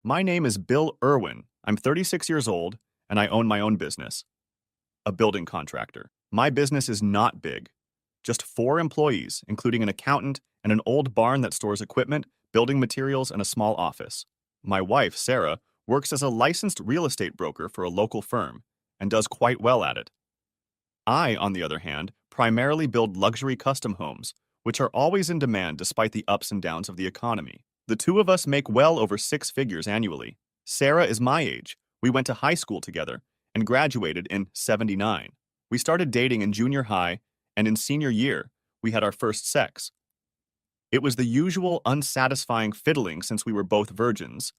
My name is Bill Irwin. I'm 36 years old, and I own my own business, a building contractor. My business is not big, just 4 employees, including an accountant and an old barn that stores equipment, building materials, and a small office. My wife, Sarah, works as a licensed real estate broker for a local firm and does quite well at it. I, on the other hand, primarily build luxury custom homes, which are always in demand despite the ups and downs of the economy. The two of us make well over 6 figures annually. Sarah is my age. We went to high school together and graduated in '79. We started dating in junior high, and in senior year, we had our first sex. It was the usual unsatisfying fiddling since we were both virgins,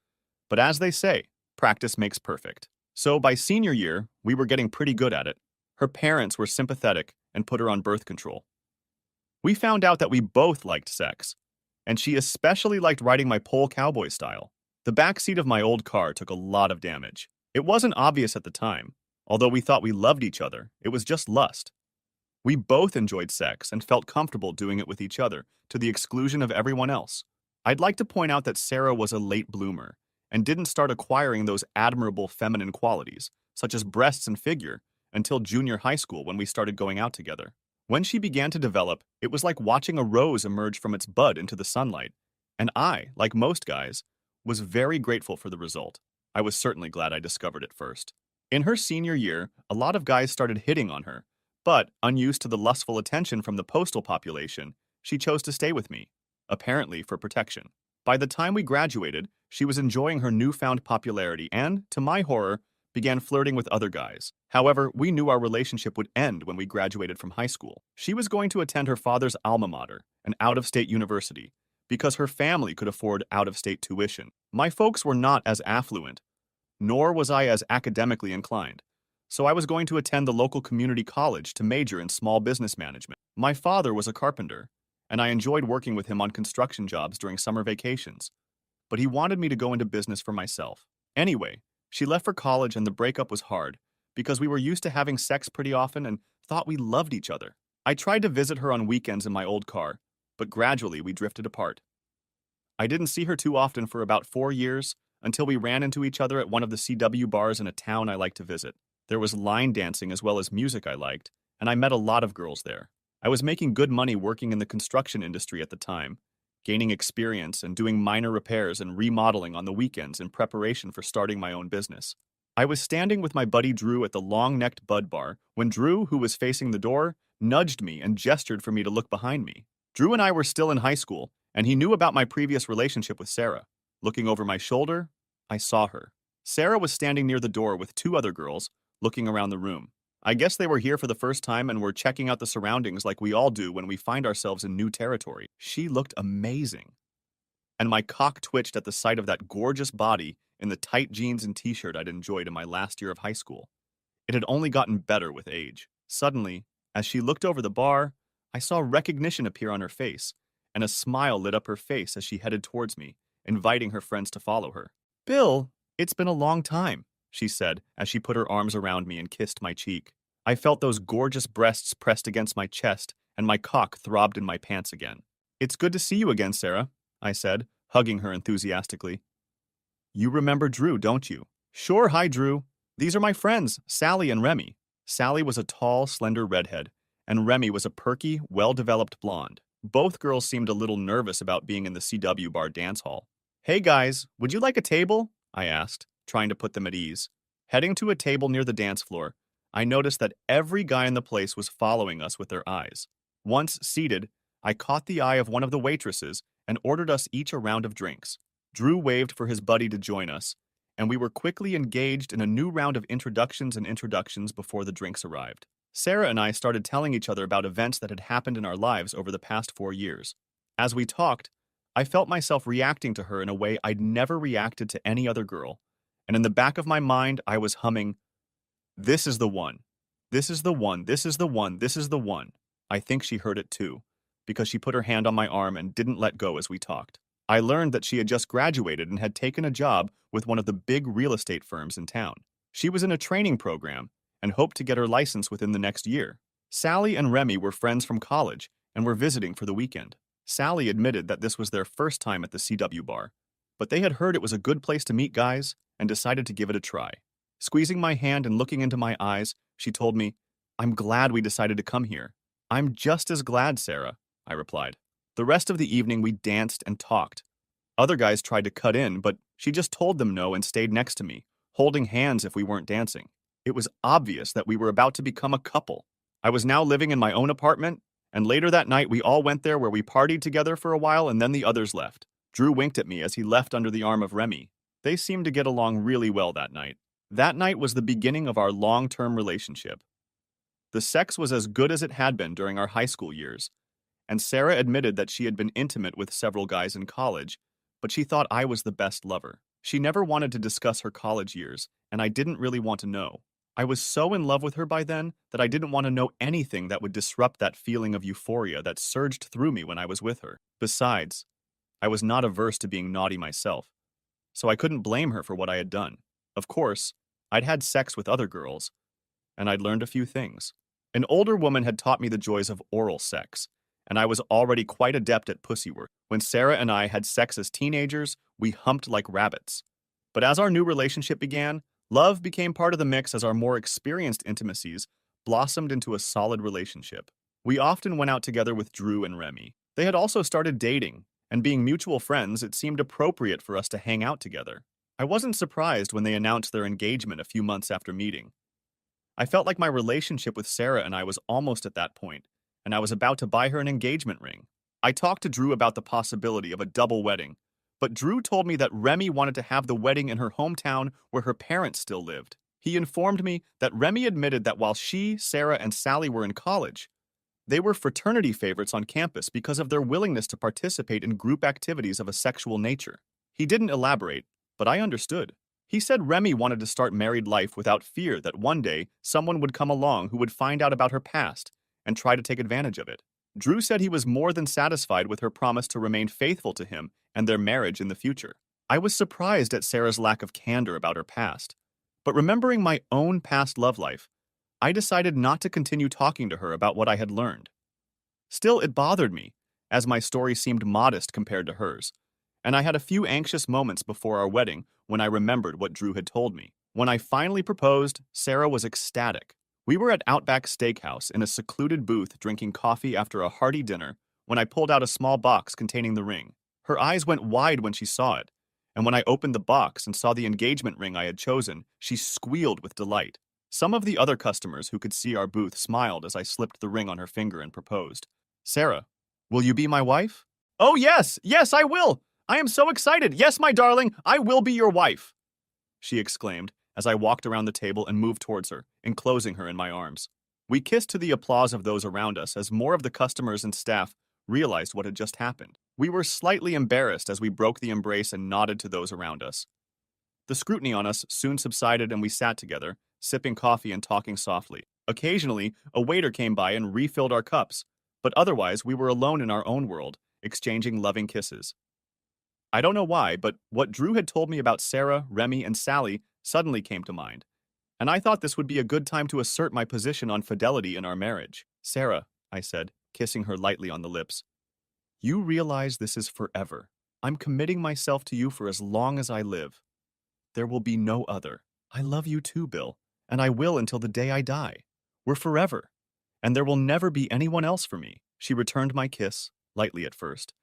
but as they say, practice makes perfect. So by senior year, we were getting pretty good at it. Her parents were sympathetic and put her on birth control. We found out that we both liked sex, and she especially liked riding my pole cowboy style. The back seat of my old car took a lot of damage. It wasn't obvious at the time, although we thought we loved each other. It was just lust. We both enjoyed sex and felt comfortable doing it with each other, to the exclusion of everyone else. I'd like to point out that Sarah was a late bloomer and didn't start acquiring those admirable feminine qualities, such as breasts and figure, until junior high school when we started going out together. When she began to develop, it was like watching a rose emerge from its bud into the sunlight, and I, like most guys, was very grateful for the result. I was certainly glad I discovered it first. In her senior year, a lot of guys started hitting on her, but, unused to the lustful attention from the postal population, she chose to stay with me, apparently for protection. By the time we graduated, she was enjoying her newfound popularity and, to my horror, began flirting with other guys. However, we knew our relationship would end when we graduated from high school. She was going to attend her father's alma mater, an out-of-state university, because her family could afford out-of-state tuition. My folks were not as affluent, nor was I as academically inclined, so I was going to attend the local community college to major in small business management. My father was a carpenter, and I enjoyed working with him on construction jobs during summer vacations, but he wanted me to go into business for myself. Anyway, she left for college and the breakup was hard, because we were used to having sex pretty often and thought we loved each other. I tried to visit her on weekends in my old car, but gradually we drifted apart. I didn't see her too often for about 4 years, until we ran into each other at one of the CW bars in a town I liked to visit. There was line dancing as well as music I liked, and I met a lot of girls there. I was making good money working in the construction industry at the time, gaining experience and doing minor repairs and remodeling on the weekends in preparation for starting my own business. I was standing with my buddy Drew at the long-necked Bud Bar when Drew, who was facing the door, nudged me and gestured for me to look behind me. Drew and I were still in high school, and he knew about my previous relationship with Sarah. Looking over my shoulder, I saw her. Sarah was standing near the door with 2 other girls, looking around the room. I guess they were here for the first time and were checking out the surroundings like we all do when we find ourselves in new territory. She looked amazing, and my cock twitched at the sight of that gorgeous body in the tight jeans and t-shirt I'd enjoyed in my last year of high school. It had only gotten better with age. Suddenly, as she looked over the bar, I saw recognition appear on her face, and a smile lit up her face as she headed towards me, inviting her friends to follow her. "Bill, it's been a long time," she said as she put her arms around me and kissed my cheek. I felt those gorgeous breasts pressed against my chest, and my cock throbbed in my pants again. "It's good to see you again, Sarah," I said, hugging her enthusiastically. "You remember Drew, don't you?" "Sure, hi, Drew. These are my friends, Sally and Remy." Sally was a tall, slender redhead, and Remy was a perky, well-developed blonde. Both girls seemed a little nervous about being in the CW bar dance hall. "Hey guys, would you like a table?" I asked, trying to put them at ease. Heading to a table near the dance floor, I noticed that every guy in the place was following us with their eyes. Once seated, I caught the eye of one of the waitresses and ordered us each a round of drinks. Drew waved for his buddy to join us, and we were quickly engaged in a new round of introductions before the drinks arrived. Sarah and I started telling each other about events that had happened in our lives over the past 4 years. As we talked, I felt myself reacting to her in a way I'd never reacted to any other girl, and in the back of my mind I was humming, "This is the one. This is the one. This is the one. This is the one." I think she heard it too, because she put her hand on my arm and didn't let go as we talked. I learned that she had just graduated and had taken a job with one of the big real estate firms in town. She was in a training program and hoped to get her license within the next year. Sally and Remy were friends from college and were visiting for the weekend. Sally admitted that this was their first time at the CW bar, but they had heard it was a good place to meet guys and decided to give it a try. Squeezing my hand and looking into my eyes, she told me, "I'm glad we decided to come here." "I'm just as glad, Sarah," I replied. The rest of the evening we danced and talked. Other guys tried to cut in, but she just told them no and stayed next to me, holding hands if we weren't dancing. It was obvious that we were about to become a couple. I was now living in my own apartment, and later that night we all went there where we partied together for a while and then the others left. Drew winked at me as he left under the arm of Remy. They seemed to get along really well that night. That night was the beginning of our long-term relationship. The sex was as good as it had been during our high school years, and Sarah admitted that she had been intimate with several guys in college, but she thought I was the best lover. She never wanted to discuss her college years, and I didn't really want to know. I was so in love with her by then that I didn't want to know anything that would disrupt that feeling of euphoria that surged through me when I was with her. Besides, I was not averse to being naughty myself, so I couldn't blame her for what I had done. Of course, I'd had sex with other girls, and I'd learned a few things. An older woman had taught me the joys of oral sex, and I was already quite adept at pussy work. When Sarah and I had sex as teenagers, we humped like rabbits. But as our new relationship began, love became part of the mix as our more experienced intimacies blossomed into a solid relationship. We often went out together with Drew and Remy. They had also started dating, and being mutual friends, it seemed appropriate for us to hang out together. I wasn't surprised when they announced their engagement a few months after meeting. I felt like my relationship with Sarah and I was almost at that point, and I was about to buy her an engagement ring. I talked to Drew about the possibility of a double wedding, but Drew told me that Remy wanted to have the wedding in her hometown where her parents still lived. He informed me that Remy admitted that while she, Sarah, and Sally were in college, they were fraternity favorites on campus because of their willingness to participate in group activities of a sexual nature. He didn't elaborate, but I understood. He said Remy wanted to start married life without fear that one day someone would come along who would find out about her past and try to take advantage of it. Drew said he was more than satisfied with her promise to remain faithful to him and their marriage in the future. I was surprised at Sarah's lack of candor about her past, but remembering my own past love life, I decided not to continue talking to her about what I had learned. Still, it bothered me, as my story seemed modest compared to hers, and I had a few anxious moments before our wedding when I remembered what Drew had told me. When I finally proposed, Sarah was ecstatic. We were at Outback Steakhouse in a secluded booth drinking coffee after a hearty dinner when I pulled out a small box containing the ring. Her eyes went wide when she saw it, and when I opened the box and saw the engagement ring I had chosen, she squealed with delight. Some of the other customers who could see our booth smiled as I slipped the ring on her finger and proposed. "Sarah, will you be my wife?" "Oh, yes, yes, I will! I am so excited! Yes, my darling, I will be your wife!" she exclaimed as I walked around the table and moved towards her, enclosing her in my arms. We kissed to the applause of those around us as more of the customers and staff realized what had just happened. We were slightly embarrassed as we broke the embrace and nodded to those around us. The scrutiny on us soon subsided and we sat together, sipping coffee and talking softly. Occasionally, a waiter came by and refilled our cups, but otherwise we were alone in our own world, exchanging loving kisses. I don't know why, but what Drew had told me about Sarah, Remy, and Sally suddenly came to mind, and I thought this would be a good time to assert my position on fidelity in our marriage. "Sarah," I said, kissing her lightly on the lips, "you realize this is forever. I'm committing myself to you for as long as I live. There will be no other. I love you too, Bill, and I will until the day I die. We're forever, and there will never be anyone else for me." She returned my kiss, lightly at first,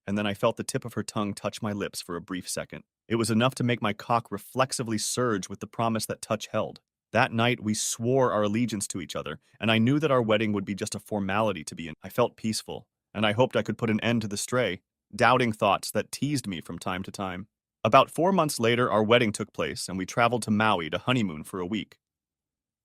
and then I felt the tip of her tongue touch my lips for a brief second. It was enough to make my cock reflexively surge with the promise that touch held. That night, we swore our allegiance to each other, and I knew that our wedding would be just a formality to be in. I felt peaceful, and I hoped I could put an end to the stray, doubting thoughts that teased me from time to time. About 4 months later, our wedding took place, and we traveled to Maui to honeymoon for a week.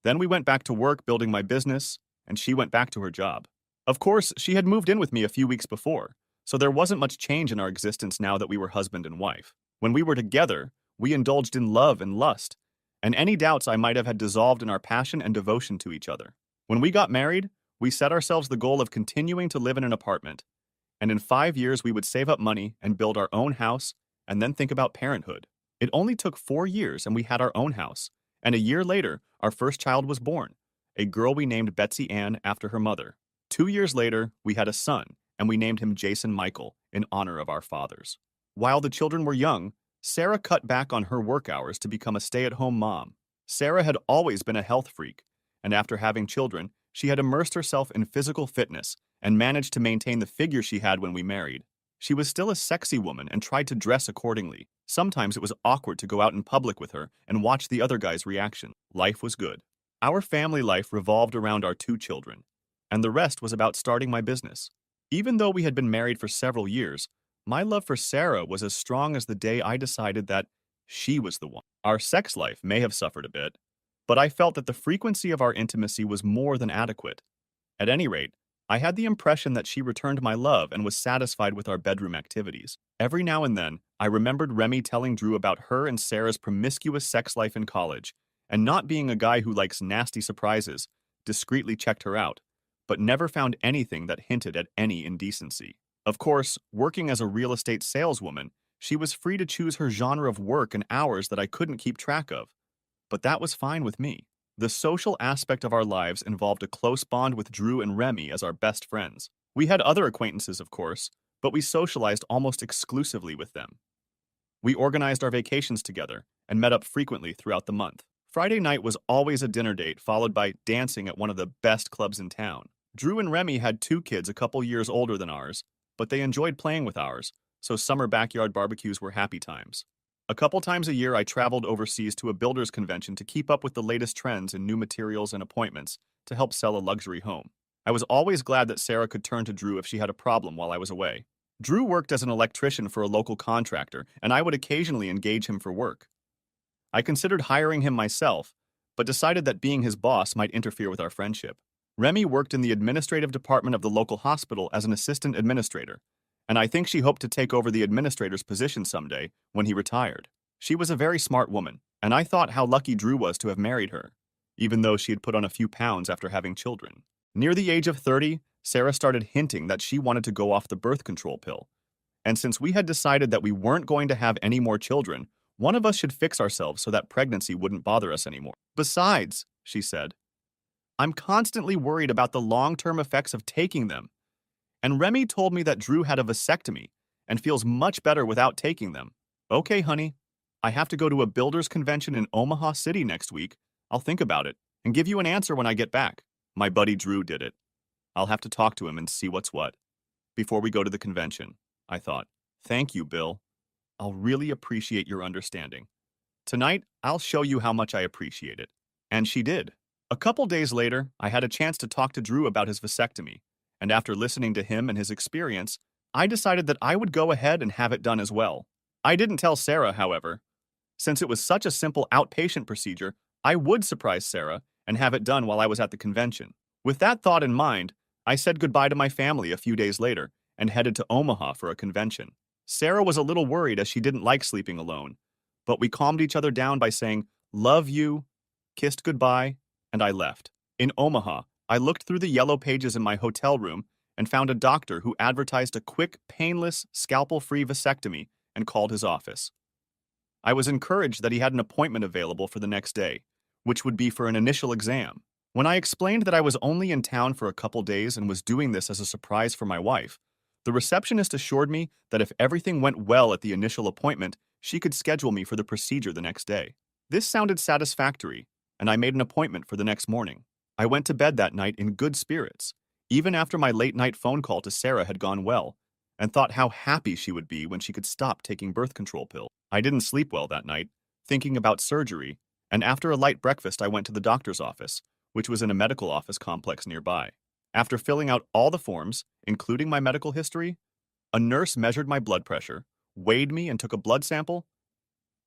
Then we went back to work building my business, and she went back to her job. Of course, she had moved in with me a few weeks before, so there wasn't much change in our existence now that we were husband and wife. When we were together, we indulged in love and lust, and any doubts I might have had dissolved in our passion and devotion to each other. When we got married, we set ourselves the goal of continuing to live in an apartment, and in 5 years we would save up money and build our own house and then think about parenthood. It only took 4 years and we had our own house, and a year later, our first child was born, a girl we named Betsy Ann after her mother. 2 years later, we had a son, and we named him Jason Michael in honor of our fathers. While the children were young, Sarah cut back on her work hours to become a stay-at-home mom. Sarah had always been a health freak, and after having children, she had immersed herself in physical fitness and managed to maintain the figure she had when we married. She was still a sexy woman and tried to dress accordingly. Sometimes it was awkward to go out in public with her and watch the other guy's reaction. Life was good. Our family life revolved around our 2 children, and the rest was about starting my business. Even though we had been married for several years, my love for Sarah was as strong as the day I decided that she was the one. Our sex life may have suffered a bit, but I felt that the frequency of our intimacy was more than adequate. At any rate, I had the impression that she returned my love and was satisfied with our bedroom activities. Every now and then, I remembered Remy telling Drew about her and Sarah's promiscuous sex life in college, and not being a guy who likes nasty surprises, discreetly checked her out, but never found anything that hinted at any indecency. Of course, working as a real estate saleswoman, she was free to choose her genre of work and hours that I couldn't keep track of. But that was fine with me. The social aspect of our lives involved a close bond with Drew and Remy as our best friends. We had other acquaintances, of course, but we socialized almost exclusively with them. We organized our vacations together and met up frequently throughout the month. Friday night was always a dinner date, followed by dancing at one of the best clubs in town. Drew and Remy had 2 kids a couple years older than ours, but they enjoyed playing with ours, so summer backyard barbecues were happy times. A couple times a year, I traveled overseas to a builder's convention to keep up with the latest trends in new materials and appointments to help sell a luxury home. I was always glad that Sarah could turn to Drew if she had a problem while I was away. Drew worked as an electrician for a local contractor, and I would occasionally engage him for work. I considered hiring him myself, but decided that being his boss might interfere with our friendship. Remy worked in the administrative department of the local hospital as an assistant administrator, and I think she hoped to take over the administrator's position someday when he retired. She was a very smart woman, and I thought how lucky Drew was to have married her, even though she had put on a few pounds after having children. Near the age of 30, Sarah started hinting that she wanted to go off the birth control pill. And since we had decided that we weren't going to have any more children, one of us should fix ourselves so that pregnancy wouldn't bother us anymore. Besides, she said, I'm constantly worried about the long-term effects of taking them. And Remy told me that Drew had a vasectomy and feels much better without taking them. Okay, honey, I have to go to a builder's convention in Omaha City next week. I'll think about it and give you an answer when I get back. My buddy Drew did it. I'll have to talk to him and see what's what. Before we go to the convention, I thought, thank you, Bill. I'll really appreciate your understanding. Tonight, I'll show you how much I appreciate it. And she did. A couple days later, I had a chance to talk to Drew about his vasectomy, and after listening to him and his experience, I decided that I would go ahead and have it done as well. I didn't tell Sarah, however. Since it was such a simple outpatient procedure, I would surprise Sarah and have it done while I was at the convention. With that thought in mind, I said goodbye to my family a few days later and headed to Omaha for a convention. Sarah was a little worried as she didn't like sleeping alone, but we calmed each other down by saying, "Love you," kissed goodbye, and I left. In Omaha, I looked through the yellow pages in my hotel room and found a doctor who advertised a quick, painless, scalpel-free vasectomy and called his office. I was encouraged that he had an appointment available for the next day, which would be for an initial exam. When I explained that I was only in town for a couple days and was doing this as a surprise for my wife, the receptionist assured me that if everything went well at the initial appointment, she could schedule me for the procedure the next day. This sounded satisfactory, and I made an appointment for the next morning. I went to bed that night in good spirits, even after my late-night phone call to Sarah had gone well, and thought how happy she would be when she could stop taking birth control pills. I didn't sleep well that night, thinking about surgery, and after a light breakfast I went to the doctor's office, which was in a medical office complex nearby. After filling out all the forms, including my medical history, a nurse measured my blood pressure, weighed me and took a blood sample,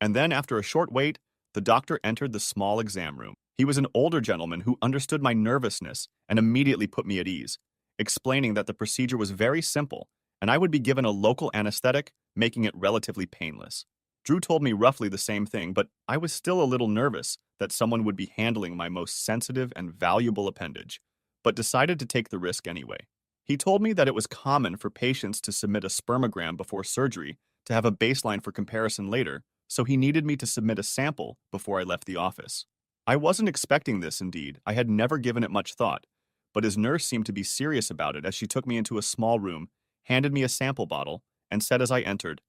and then after a short wait, the doctor entered the small exam room. He was an older gentleman who understood my nervousness and immediately put me at ease, explaining that the procedure was very simple and I would be given a local anesthetic, making it relatively painless. Drew told me roughly the same thing, but I was still a little nervous that someone would be handling my most sensitive and valuable appendage, but decided to take the risk anyway. He told me that it was common for patients to submit a spermogram before surgery to have a baseline for comparison later, so he needed me to submit a sample before I left the office. I wasn't expecting this, indeed. I had never given it much thought, but his nurse seemed to be serious about it as she took me into a small room, handed me a sample bottle, and said as I entered,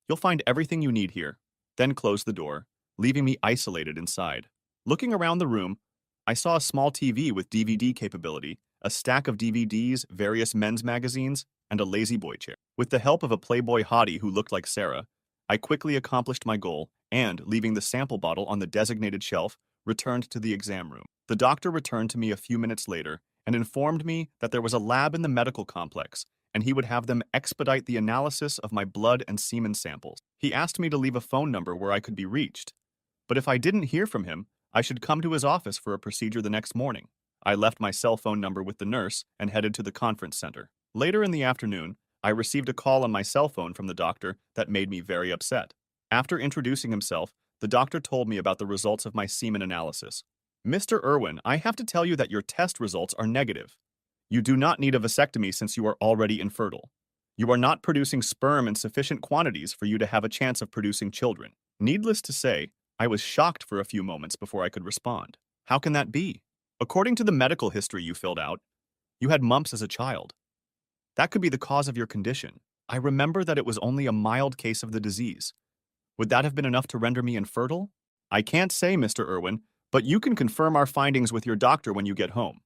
You'll find everything you need here. Then closed the door, leaving me isolated inside. Looking around the room, I saw a small TV with DVD capability, a stack of DVDs, various men's magazines, and a lazy boy chair. With the help of a Playboy hottie who looked like Sarah, I quickly accomplished my goal and, leaving the sample bottle on the designated shelf, returned to the exam room. The doctor returned to me a few minutes later and informed me that there was a lab in the medical complex and he would have them expedite the analysis of my blood and semen samples. He asked me to leave a phone number where I could be reached, but if I didn't hear from him, I should come to his office for a procedure the next morning. I left my cell phone number with the nurse and headed to the conference center. Later in the afternoon, I received a call on my cell phone from the doctor that made me very upset. After introducing himself, the doctor told me about the results of my semen analysis. Mr. Irwin, I have to tell you that your test results are negative. You do not need a vasectomy since you are already infertile. You are not producing sperm in sufficient quantities for you to have a chance of producing children. Needless to say, I was shocked for a few moments before I could respond. How can that be? According to the medical history you filled out, you had mumps as a child. That could be the cause of your condition. I remember that it was only a mild case of the disease. Would that have been enough to render me infertile? I can't say, Mr. Irwin, but you can confirm our findings with your doctor when you get home.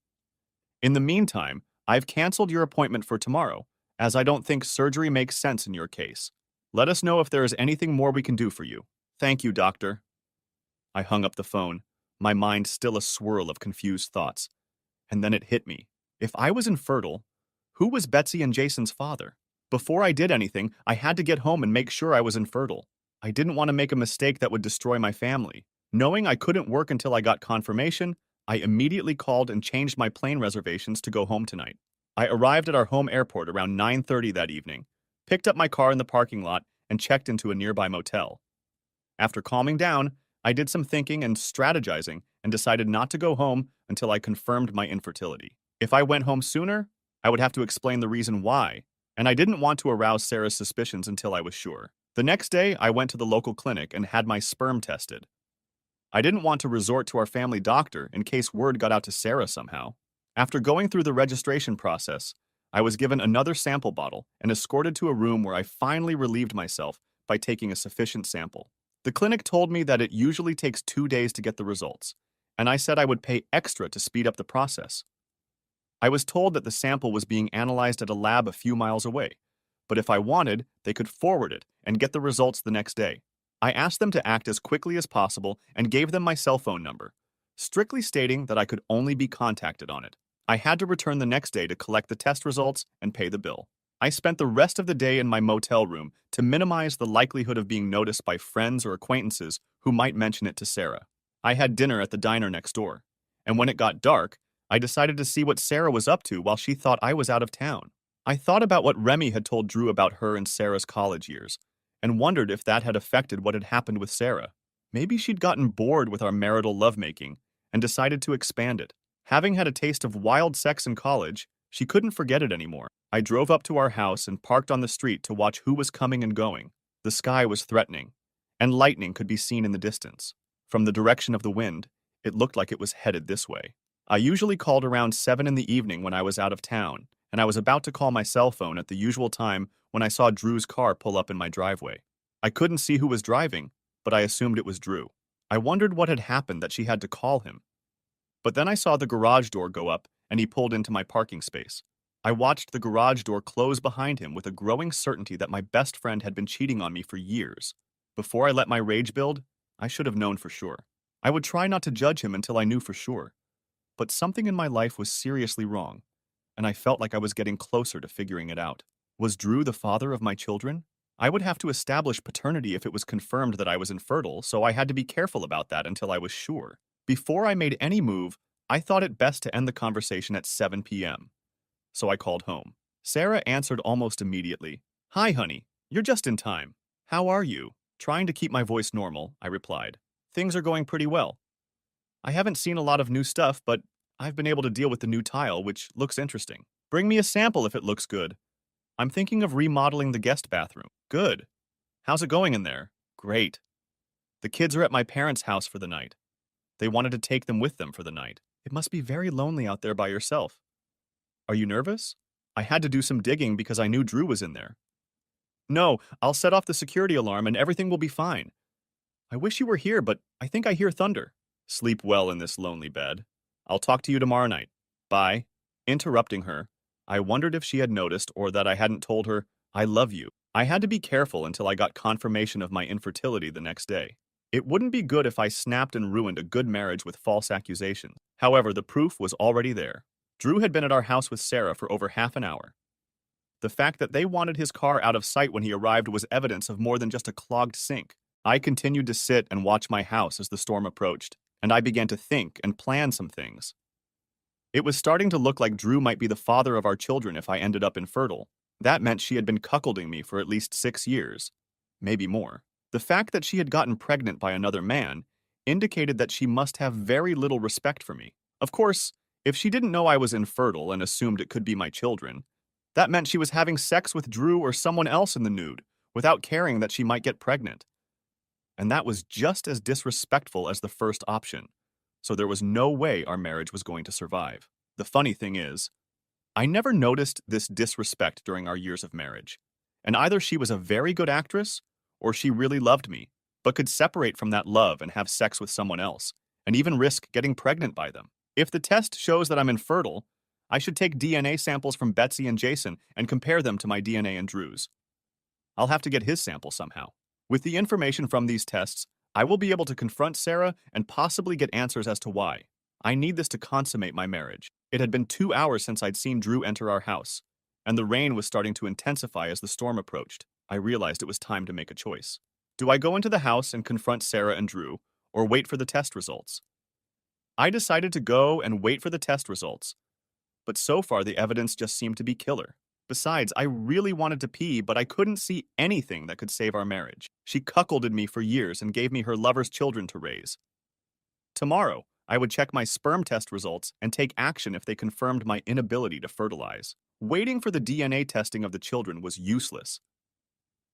In the meantime, I've canceled your appointment for tomorrow, as I don't think surgery makes sense in your case. Let us know if there is anything more we can do for you. Thank you, doctor. I hung up the phone, my mind still a swirl of confused thoughts. And then it hit me. If I was infertile, who was Betsy and Jason's father? Before I did anything, I had to get home and make sure I was infertile. I didn't want to make a mistake that would destroy my family. Knowing I couldn't work until I got confirmation, I immediately called and changed my plane reservations to go home tonight. I arrived at our home airport around 9:30 that evening, picked up my car in the parking lot, and checked into a nearby motel. After calming down, I did some thinking and strategizing and decided not to go home until I confirmed my infertility. If I went home sooner, I would have to explain the reason why, and I didn't want to arouse Sarah's suspicions until I was sure. The next day, I went to the local clinic and had my sperm tested. I didn't want to resort to our family doctor in case word got out to Sarah somehow. After going through the registration process, I was given another sample bottle and escorted to a room where I finally relieved myself by taking a sufficient sample. The clinic told me that it usually takes 2 days to get the results, and I said I would pay extra to speed up the process. I was told that the sample was being analyzed at a lab a few miles away, but if I wanted, they could forward it and get the results the next day. I asked them to act as quickly as possible and gave them my cell phone number, strictly stating that I could only be contacted on it. I had to return the next day to collect the test results and pay the bill. I spent the rest of the day in my motel room to minimize the likelihood of being noticed by friends or acquaintances who might mention it to Sarah. I had dinner at the diner next door, and when it got dark, I decided to see what Sarah was up to while she thought I was out of town. I thought about what Remy had told Drew about her and Sarah's college years, and wondered if that had affected what had happened with Sarah. Maybe she'd gotten bored with our marital lovemaking and decided to expand it. Having had a taste of wild sex in college, she couldn't forget it anymore. I drove up to our house and parked on the street to watch who was coming and going. The sky was threatening, and lightning could be seen in the distance. From the direction of the wind, it looked like it was headed this way. I usually called around 7 in the evening when I was out of town, and I was about to call my cell phone at the usual time when I saw Drew's car pull up in my driveway. I couldn't see who was driving, but I assumed it was Drew. I wondered what had happened that she had to call him. But then I saw the garage door go up, and he pulled into my parking space. I watched the garage door close behind him with a growing certainty that my best friend had been cheating on me for years. Before I let my rage build, I should have known for sure. I would try not to judge him until I knew for sure. But something in my life was seriously wrong, and I felt like I was getting closer to figuring it out. Was Drew the father of my children? I would have to establish paternity if it was confirmed that I was infertile, so I had to be careful about that until I was sure. Before I made any move, I thought it best to end the conversation at 7 p.m. So I called home. Sarah answered almost immediately. "Hi, honey. You're just in time. How are you?" Trying to keep my voice normal, I replied. "Things are going pretty well. I haven't seen a lot of new stuff, but I've been able to deal with the new tile, which looks interesting. Bring me a sample if it looks good. I'm thinking of remodeling the guest bathroom." "Good. How's it going in there?" "Great. The kids are at my parents' house for the night. They wanted to take them with them for the night. It must be very lonely out there by yourself. Are you nervous?" I had to do some digging because I knew Drew was in there. No, I'll set off the security alarm and everything will be fine. I wish you were here, but I think I hear thunder. Sleep well in this lonely bed. I'll talk to you tomorrow night. Bye. Interrupting her, I wondered if she had noticed or that I hadn't told her, I love you. I had to be careful until I got confirmation of my infertility the next day. It wouldn't be good if I snapped and ruined a good marriage with false accusations. However, the proof was already there. Drew had been at our house with Sarah for over half an hour. The fact that they wanted his car out of sight when he arrived was evidence of more than just a clogged sink. I continued to sit and watch my house as the storm approached, and I began to think and plan some things. It was starting to look like Drew might be the father of our children if I ended up infertile. That meant she had been cuckolding me for at least 6 years, maybe more. The fact that she had gotten pregnant by another man indicated that she must have very little respect for me. Of course, if she didn't know I was infertile and assumed it could be my children, that meant she was having sex with Drew or someone else in the nude, without caring that she might get pregnant. And that was just as disrespectful as the first option, so there was no way our marriage was going to survive. The funny thing is, I never noticed this disrespect during our years of marriage, and either she was a very good actress, or she really loved me, but could separate from that love and have sex with someone else, and even risk getting pregnant by them. If the test shows that I'm infertile, I should take DNA samples from Betsy and Jason and compare them to my DNA and Drew's. I'll have to get his sample somehow. With the information from these tests, I will be able to confront Sarah and possibly get answers as to why. I need this to consummate my marriage. It had been 2 hours since I'd seen Drew enter our house, and the rain was starting to intensify as the storm approached. I realized it was time to make a choice. Do I go into the house and confront Sarah and Drew, or wait for the test results? I decided to go and wait for the test results, but so far the evidence just seemed to be killer. Besides, I really wanted to pee, but I couldn't see anything that could save our marriage. She cuckolded me for years and gave me her lover's children to raise. Tomorrow, I would check my sperm test results and take action if they confirmed my inability to fertilize. Waiting for the DNA testing of the children was useless.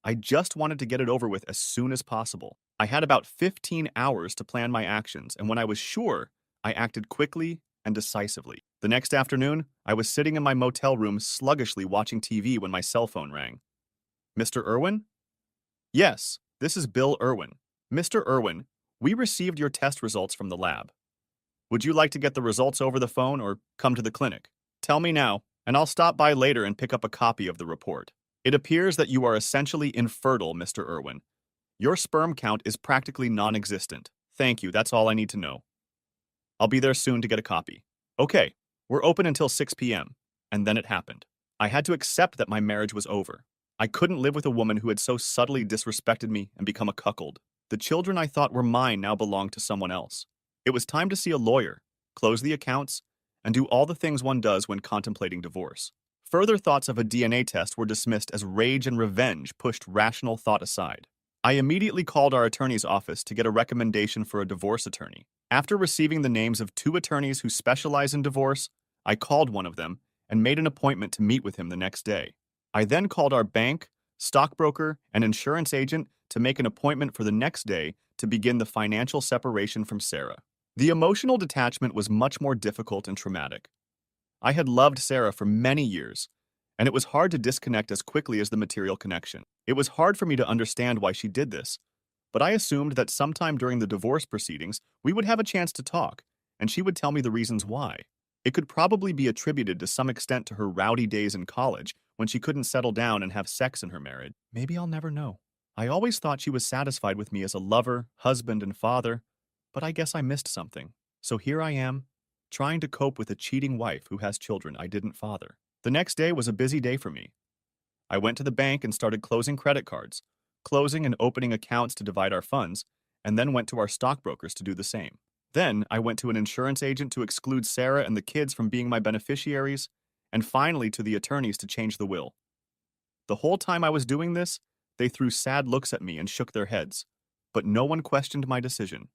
I just wanted to get it over with as soon as possible. I had about 15 hours to plan my actions, and when I was sure, I acted quickly and decisively. The next afternoon, I was sitting in my motel room sluggishly watching TV when my cell phone rang. Mr. Irwin? Yes, this is Bill Irwin. Mr. Irwin, we received your test results from the lab. Would you like to get the results over the phone or come to the clinic? Tell me now, and I'll stop by later and pick up a copy of the report. It appears that you are essentially infertile, Mr. Irwin. Your sperm count is practically non-existent. Thank you, that's all I need to know. I'll be there soon to get a copy. Okay, we're open until 6 p.m. And then it happened. I had to accept that my marriage was over. I couldn't live with a woman who had so subtly disrespected me and become a cuckold. The children I thought were mine now belonged to someone else. It was time to see a lawyer, close the accounts, and do all the things one does when contemplating divorce. Further thoughts of a DNA test were dismissed as rage and revenge pushed rational thought aside. I immediately called our attorney's office to get a recommendation for a divorce attorney. After receiving the names of 2 attorneys who specialize in divorce, I called one of them and made an appointment to meet with him the next day. I then called our bank, stockbroker, and insurance agent to make an appointment for the next day to begin the financial separation from Sarah. The emotional detachment was much more difficult and traumatic. I had loved Sarah for many years, and it was hard to disconnect as quickly as the material connection. It was hard for me to understand why she did this, but I assumed that sometime during the divorce proceedings, we would have a chance to talk, and she would tell me the reasons why. It could probably be attributed to some extent to her rowdy days in college when she couldn't settle down and have sex in her marriage. Maybe I'll never know. I always thought she was satisfied with me as a lover, husband, and father, but I guess I missed something. So here I am, trying to cope with a cheating wife who has children I didn't father. The next day was a busy day for me. I went to the bank and started closing credit cards, closing and opening accounts to divide our funds, and then went to our stockbrokers to do the same. Then I went to an insurance agent to exclude Sarah and the kids from being my beneficiaries, and finally to the attorneys to change the will. The whole time I was doing this, they threw sad looks at me and shook their heads, but no one questioned my decision.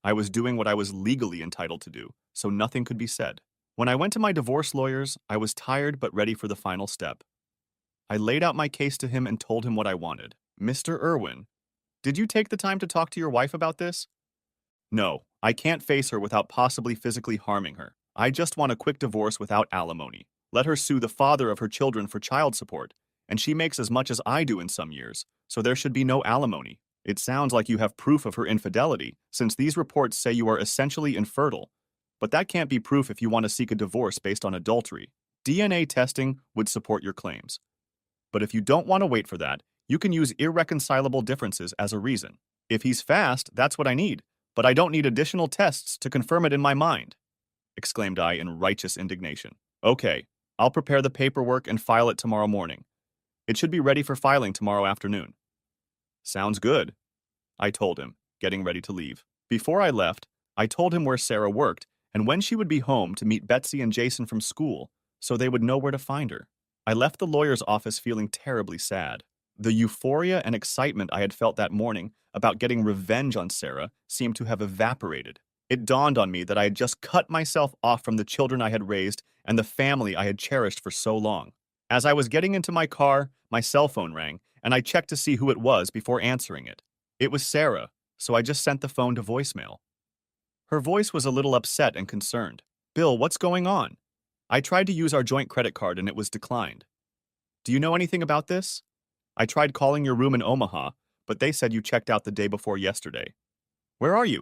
I was doing what I was legally entitled to do, so nothing could be said. When I went to my divorce lawyers, I was tired but ready for the final step. I laid out my case to him and told him what I wanted. Mr. Irwin, did you take the time to talk to your wife about this? No, I can't face her without possibly physically harming her. I just want a quick divorce without alimony. Let her sue the father of her children for child support, and she makes as much as I do in some years, so there should be no alimony. It sounds like you have proof of her infidelity, since these reports say you are essentially infertile. But that can't be proof if you want to seek a divorce based on adultery. DNA testing would support your claims. But if you don't want to wait for that, you can use irreconcilable differences as a reason. If he's fast, that's what I need, but I don't need additional tests to confirm it in my mind, exclaimed I in righteous indignation. Okay, I'll prepare the paperwork and file it tomorrow morning. It should be ready for filing tomorrow afternoon. Sounds good, I told him, getting ready to leave. Before I left, I told him where Sarah worked and when she would be home to meet Betsy and Jason from school so they would know where to find her. I left the lawyer's office feeling terribly sad. The euphoria and excitement I had felt that morning about getting revenge on Sarah seemed to have evaporated. It dawned on me that I had just cut myself off from the children I had raised and the family I had cherished for so long. As I was getting into my car, my cell phone rang, and I checked to see who it was before answering it. It was Sarah, so I just sent the phone to voicemail. Her voice was a little upset and concerned. Bill, what's going on? I tried to use our joint credit card and it was declined. Do you know anything about this? I tried calling your room in Omaha, but they said you checked out the day before yesterday. Where are you?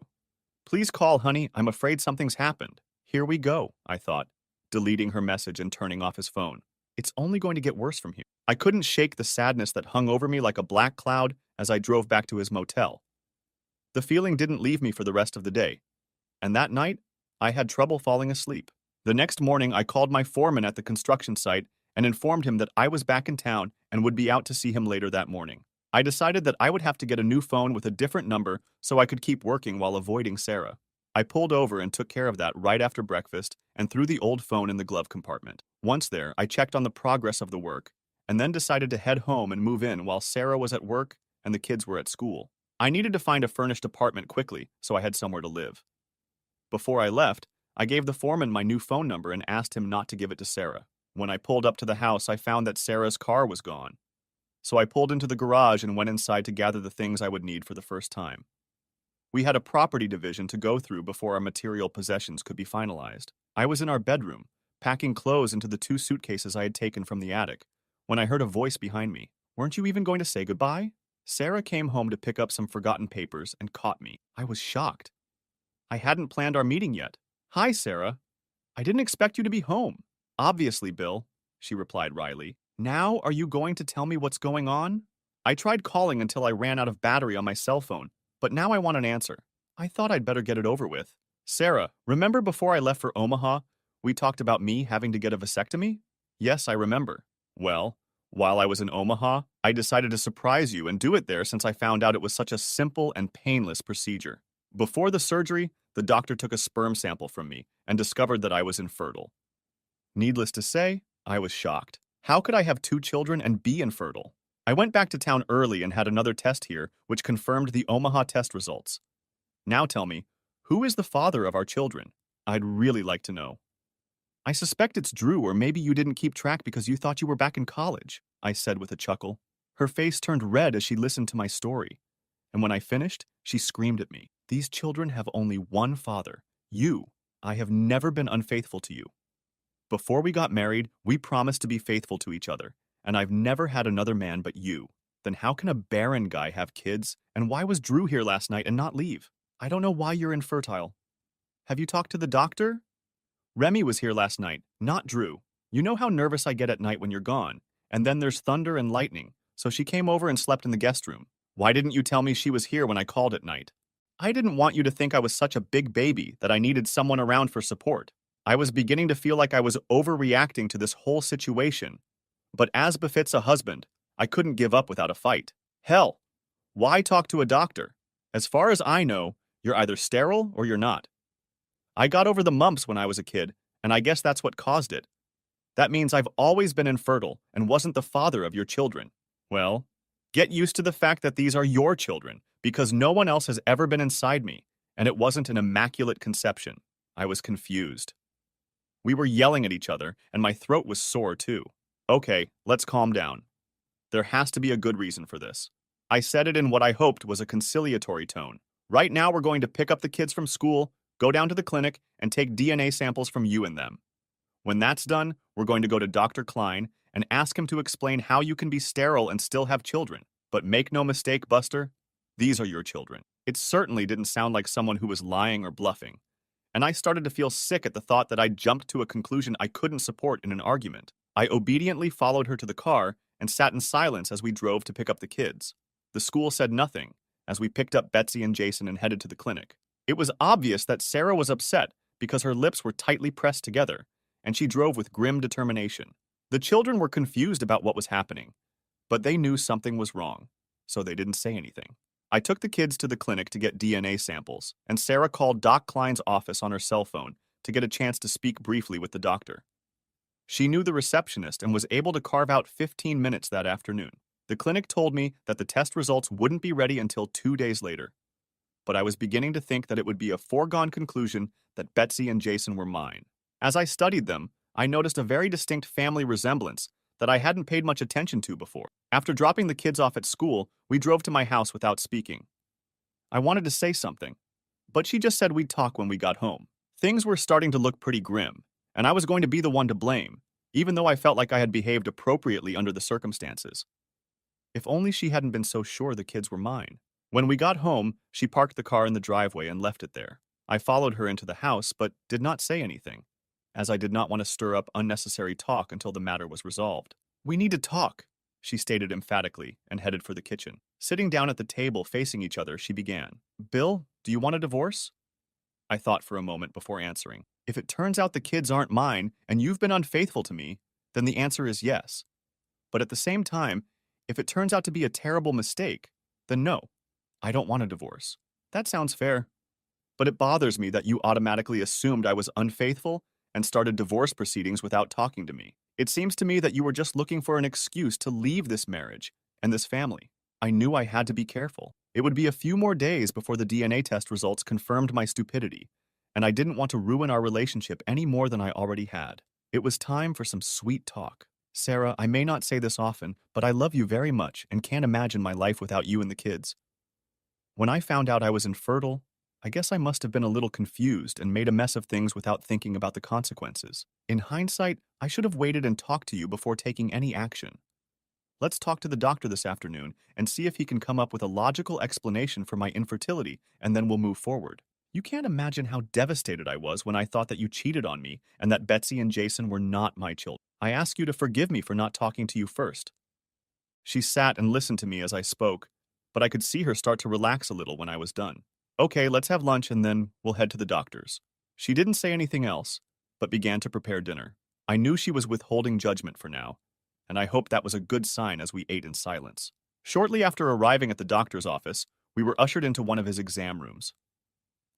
Please call, honey. I'm afraid something's happened. Here we go, I thought, deleting her message and turning off his phone. It's only going to get worse from here. I couldn't shake the sadness that hung over me like a black cloud as I drove back to his motel. The feeling didn't leave me for the rest of the day, and that night, I had trouble falling asleep. The next morning, I called my foreman at the construction site and informed him that I was back in town and would be out to see him later that morning. I decided that I would have to get a new phone with a different number so I could keep working while avoiding Sarah. I pulled over and took care of that right after breakfast and threw the old phone in the glove compartment. Once there, I checked on the progress of the work and then decided to head home and move in while Sarah was at work and the kids were at school. I needed to find a furnished apartment quickly so I had somewhere to live. Before I left, I gave the foreman my new phone number and asked him not to give it to Sarah. When I pulled up to the house, I found that Sarah's car was gone. So I pulled into the garage and went inside to gather the things I would need for the first time. We had a property division to go through before our material possessions could be finalized. I was in our bedroom, packing clothes into the 2 suitcases I had taken from the attic, when I heard a voice behind me. Weren't you even going to say goodbye? Sarah came home to pick up some forgotten papers and caught me. I was shocked. I hadn't planned our meeting yet. Hi, Sarah. I didn't expect you to be home. Obviously, Bill, she replied wryly. Now are you going to tell me what's going on? I tried calling until I ran out of battery on my cell phone, but now I want an answer. I thought I'd better get it over with. Sarah, remember before I left for Omaha, we talked about me having to get a vasectomy? Yes, I remember. Well, while I was in Omaha, I decided to surprise you and do it there since I found out it was such a simple and painless procedure. Before the surgery, the doctor took a sperm sample from me and discovered that I was infertile. Needless to say, I was shocked. How could I have 2 children and be infertile? I went back to town early and had another test here, which confirmed the Omaha test results. Now tell me, who is the father of our children? I'd really like to know. I suspect it's Drew, or maybe you didn't keep track because you thought you were back in college, I said with a chuckle. Her face turned red as she listened to my story, and when I finished, she screamed at me. These children have only one father, you. I have never been unfaithful to you. Before we got married, we promised to be faithful to each other, and I've never had another man but you. Then how can a barren guy have kids, and why was Drew here last night and not leave? I don't know why you're infertile. Have you talked to the doctor? Remy was here last night, not Drew. You know how nervous I get at night when you're gone, and then there's thunder and lightning, so she came over and slept in the guest room. Why didn't you tell me she was here when I called at night? I didn't want you to think I was such a big baby that I needed someone around for support. I was beginning to feel like I was overreacting to this whole situation. But as befits a husband, I couldn't give up without a fight. Hell, why talk to a doctor? As far as I know, you're either sterile or you're not. I got over the mumps when I was a kid, and I guess that's what caused it. That means I've always been infertile and wasn't the father of your children. Well, get used to the fact that these are your children, because no one else has ever been inside me, and it wasn't an immaculate conception. I was confused. We were yelling at each other, and my throat was sore too. Okay, let's calm down. There has to be a good reason for this. I said it in what I hoped was a conciliatory tone. Right now we're going to pick up the kids from school, go down to the clinic, and take DNA samples from you and them. When that's done, we're going to go to Dr. Klein and ask him to explain how you can be sterile and still have children. But make no mistake, Buster, these are your children. It certainly didn't sound like someone who was lying or bluffing, and I started to feel sick at the thought that I'd jumped to a conclusion I couldn't support in an argument. I obediently followed her to the car and sat in silence as we drove to pick up the kids. The school said nothing as we picked up Betsy and Jason and headed to the clinic. It was obvious that Sarah was upset because her lips were tightly pressed together, and she drove with grim determination. The children were confused about what was happening, but they knew something was wrong, so they didn't say anything. I took the kids to the clinic to get DNA samples, and Sarah called Doc Klein's office on her cell phone to get a chance to speak briefly with the doctor. She knew the receptionist and was able to carve out 15 minutes that afternoon. The clinic told me that the test results wouldn't be ready until 2 days later, but I was beginning to think that it would be a foregone conclusion that Betsy and Jason were mine. As I studied them, I noticed a very distinct family resemblance that I hadn't paid much attention to before. After dropping the kids off at school, we drove to my house without speaking. I wanted to say something, but she just said we'd talk when we got home. Things were starting to look pretty grim, and I was going to be the one to blame, even though I felt like I had behaved appropriately under the circumstances. If only she hadn't been so sure the kids were mine. When we got home, she parked the car in the driveway and left it there. I followed her into the house, but did not say anything, as I did not want to stir up unnecessary talk until the matter was resolved. "We need to talk," she stated emphatically and headed for the kitchen. Sitting down at the table facing each other, she began. "Bill, do you want a divorce?" I thought for a moment before answering. If it turns out the kids aren't mine and you've been unfaithful to me, then the answer is yes. But at the same time, if it turns out to be a terrible mistake, then no, I don't want a divorce. That sounds fair. But it bothers me that you automatically assumed I was unfaithful and started divorce proceedings without talking to me. It seems to me that you were just looking for an excuse to leave this marriage and this family. I knew I had to be careful. It would be a few more days before the DNA test results confirmed my stupidity, and I didn't want to ruin our relationship any more than I already had. It was time for some sweet talk. "Sarah, I may not say this often, but I love you very much and can't imagine my life without you and the kids. When I found out I was infertile, I guess I must have been a little confused and made a mess of things without thinking about the consequences. In hindsight, I should have waited and talked to you before taking any action. Let's talk to the doctor this afternoon and see if he can come up with a logical explanation for my infertility, and then we'll move forward. You can't imagine how devastated I was when I thought that you cheated on me and that Betsy and Jason were not my children. I ask you to forgive me for not talking to you first." She sat and listened to me as I spoke, but I could see her start to relax a little when I was done. "Okay, let's have lunch and then we'll head to the doctor's." She didn't say anything else, but began to prepare dinner. I knew she was withholding judgment for now, and I hoped that was a good sign as we ate in silence. Shortly after arriving at the doctor's office, we were ushered into one of his exam rooms.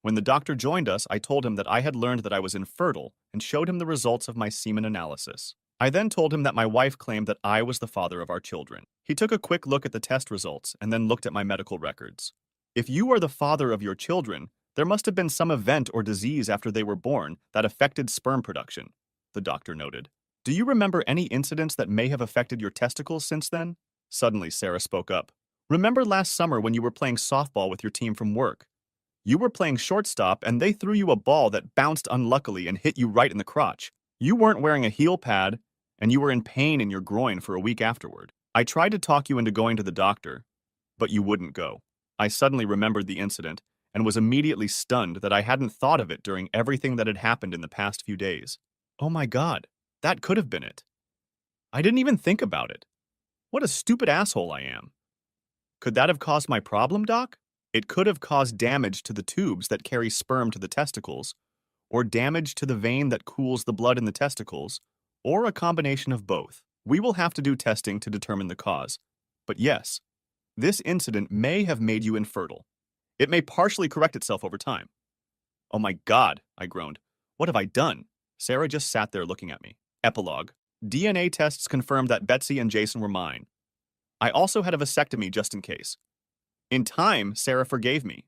When the doctor joined us, I told him that I had learned that I was infertile and showed him the results of my semen analysis. I then told him that my wife claimed that I was the father of our children. He took a quick look at the test results and then looked at my medical records. "If you are the father of your children, there must have been some event or disease after they were born that affected sperm production," the doctor noted. "Do you remember any incidents that may have affected your testicles since then?" Suddenly, Sarah spoke up. "Remember last summer when you were playing softball with your team from work? You were playing shortstop and they threw you a ball that bounced unluckily and hit you right in the crotch. You weren't wearing a heel pad, and you were in pain in your groin for a week afterward. I tried to talk you into going to the doctor, but you wouldn't go." I suddenly remembered the incident and was immediately stunned that I hadn't thought of it during everything that had happened in the past few days. Oh my God, that could have been it. I didn't even think about it. What a stupid asshole I am. Could that have caused my problem, Doc? It could have caused damage to the tubes that carry sperm to the testicles, or damage to the vein that cools the blood in the testicles, or a combination of both. We will have to do testing to determine the cause. But yes, this incident may have made you infertile. It may partially correct itself over time. Oh my God, I groaned. What have I done? Sarah just sat there looking at me. Epilogue. DNA tests confirmed that Betsy and Jason were mine. I also had a vasectomy just in case. In time, Sarah forgave me.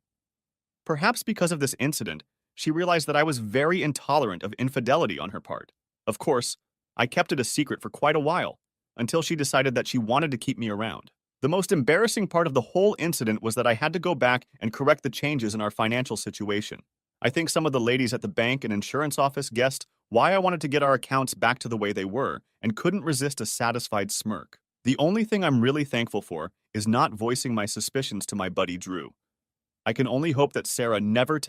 Perhaps because of this incident, she realized that I was very intolerant of infidelity on her part. Of course, I kept it a secret for quite a while, until she decided that she wanted to keep me around. The most embarrassing part of the whole incident was that I had to go back and correct the changes in our financial situation. I think some of the ladies at the bank and insurance office guessed why I wanted to get our accounts back to the way they were, and couldn't resist a satisfied smirk. The only thing I'm really thankful for is not voicing my suspicions to my buddy Drew. I can only hope that Sarah never tells